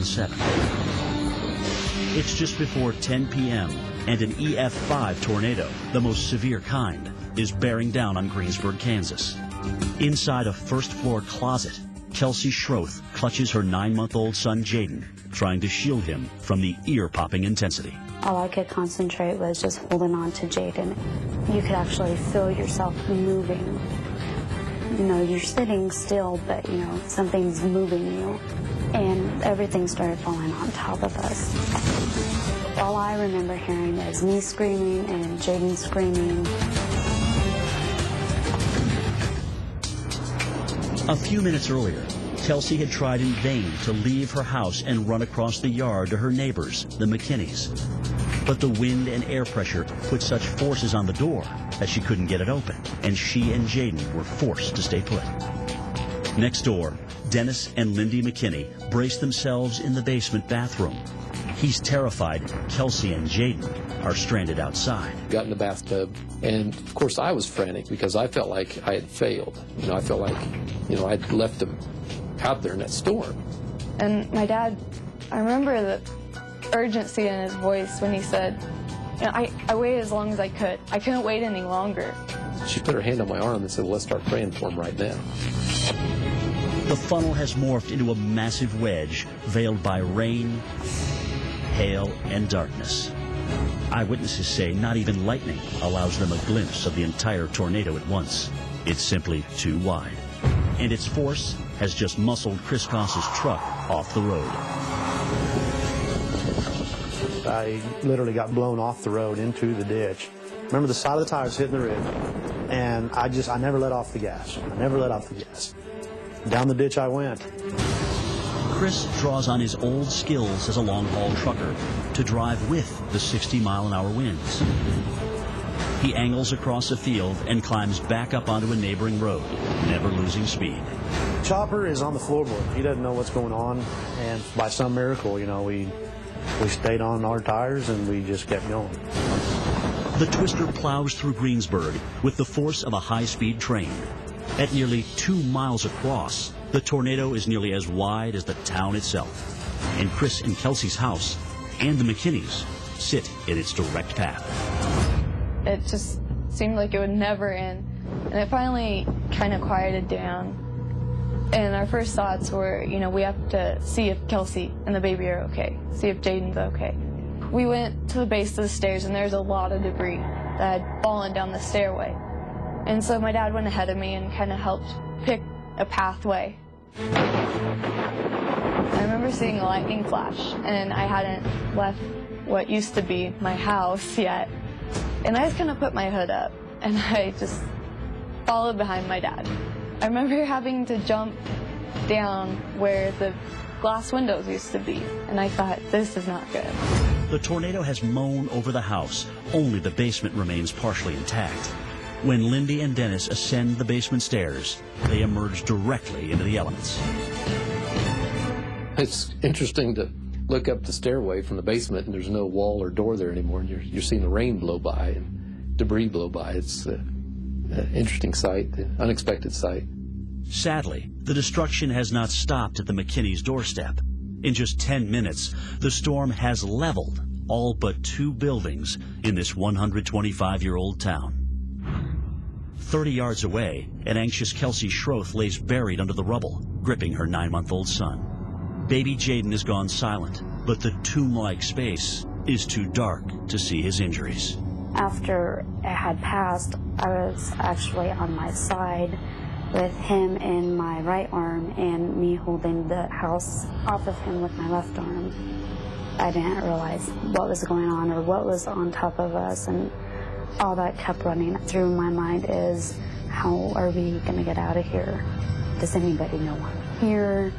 2007. It's just before 10 p.m. and an EF5 tornado, the most severe kind, is bearing down on Greensburg, Kansas. Inside a first-floor closet, Kelsey Schroth clutches her 9-month-old son Jaden, trying to shield him from the ear-popping intensity. All I could concentrate was just holding on to Jaden. You could actually feel yourself moving. You know, you're sitting still, but, you know, something's moving you. And everything started falling on top of us. All I remember hearing is me screaming and Jaden screaming. A few minutes earlier, Kelsey had tried in vain to leave her house and run across the yard to her neighbors, the McKinneys. But the wind and air pressure put such forces on the door that she couldn't get it open, and she and Jaden were forced to stay put. Next door, Dennis and Lindy McKinney braced themselves in the basement bathroom. He's terrified Kelsey and Jaden are stranded outside. Got in the bathtub, and of course I was frantic because I felt like I had failed. You know, I felt like, you know, I'd left them out there in that storm. And my dad, I remember the urgency in his voice when he said, you know, I waited as long as I could. I couldn't wait any longer. She put her hand on my arm and said, well, let's start praying for him right now. The funnel has morphed into a massive wedge veiled by rain, hail, and darkness. Eyewitnesses say not even lightning allows them a glimpse of the entire tornado at once. It's simply too wide. And its force has just muscled Chris Goss's truck off the road. I literally got blown off the road into the ditch. Remember the side of the tires hitting the rim, and I never let off the gas. I never let off the gas. Down the ditch I went. Chris draws on his old skills as a long-haul trucker to drive with the 60-mile-an-hour winds. He angles across a field and climbs back up onto a neighboring road, never losing speed. Chopper is on the floorboard. He doesn't know what's going on, and by some miracle, you know, we stayed on our tires and we just kept going. The twister plows through Greensburg with the force of a high-speed train. At nearly 2 miles across, the tornado is nearly as wide as the town itself. And Chris and Kelsey's house and the McKinneys sit in its direct path. It just seemed like it would never end. And it finally kind of quieted down. And our first thoughts were, you know, we have to see if Kelsey and the baby are okay, see if Jaden's okay. We went to the base of the stairs, and there's a lot of debris that had fallen down the stairway. And so my dad went ahead of me and kind of helped pick a pathway. I remember seeing a lightning flash, and I hadn't left what used to be my house yet. And I just kind of put my hood up, and I just followed behind my dad. I remember having to jump down where the glass windows used to be, and I thought, this is not good. The tornado has mown over the house. Only the basement remains partially intact. When Lindy and Dennis ascend the basement stairs, they emerge directly into the elements. It's interesting to look up the stairway from the basement, and there's no wall or door there anymore, and you're seeing the rain blow by and debris blow by. It's an interesting sight, an unexpected sight. Sadly, the destruction has not stopped at the McKinney's doorstep. In just 10 minutes, the storm has leveled all but 2 buildings in this 125-year-old town. 30 yards away, an anxious Kelsey Schroth lays buried under the rubble, gripping her 9-month-old son. Baby Jaden has gone silent, but the tomb-like space is too dark to see his injuries. After it had passed, I was actually on my side with him in my right arm and me holding the house off of him with my left arm. I didn't realize what was going on or what was on top of us, and all that kept running through my mind is, how are we going to get out of here? Does anybody know I'm here?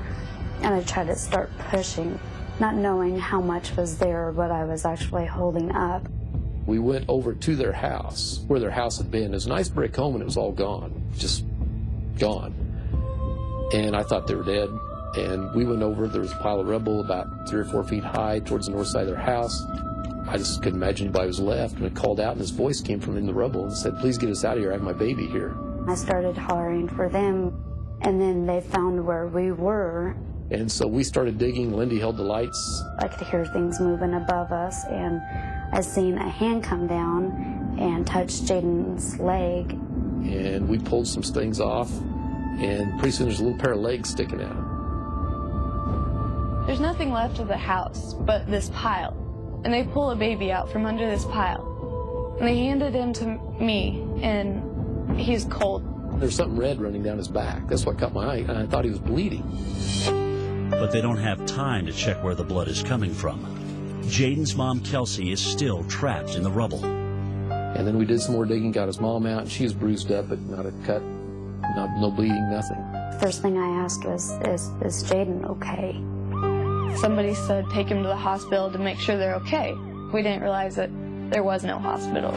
And I tried to start pushing, not knowing how much was there, what I was actually holding up. We went over to their house, where their house had been. It was a nice brick home, and it was all gone, just gone. And I thought they were dead. And we went over, there was a pile of rubble about 3 or 4 feet high towards the north side of their house. I just couldn't imagine anybody was left. And I called out, and his voice came from in the rubble and said, please get us out of here, I have my baby here. I started hollering for them, and then they found where we were, And so we started digging. Lindy held the lights. I could hear things moving above us, and I seen a hand come down and touch Jaden's leg. And we pulled some things off, and pretty soon there's a little pair of legs sticking out. There's nothing left of the house but this pile, and they pull a baby out from under this pile. And they handed him to me, and he's cold. There's something red running down his back. That's what caught my eye, and I thought he was bleeding. But they don't have time to check where the blood is coming from. Jaden's mom, Kelsey, is still trapped in the rubble. And then we did some more digging, got his mom out, and she was bruised up, but not a cut, no bleeding, nothing. First thing I asked was, is Jaden okay? Somebody said take him to the hospital to make sure they're okay. We didn't realize that there was no hospital.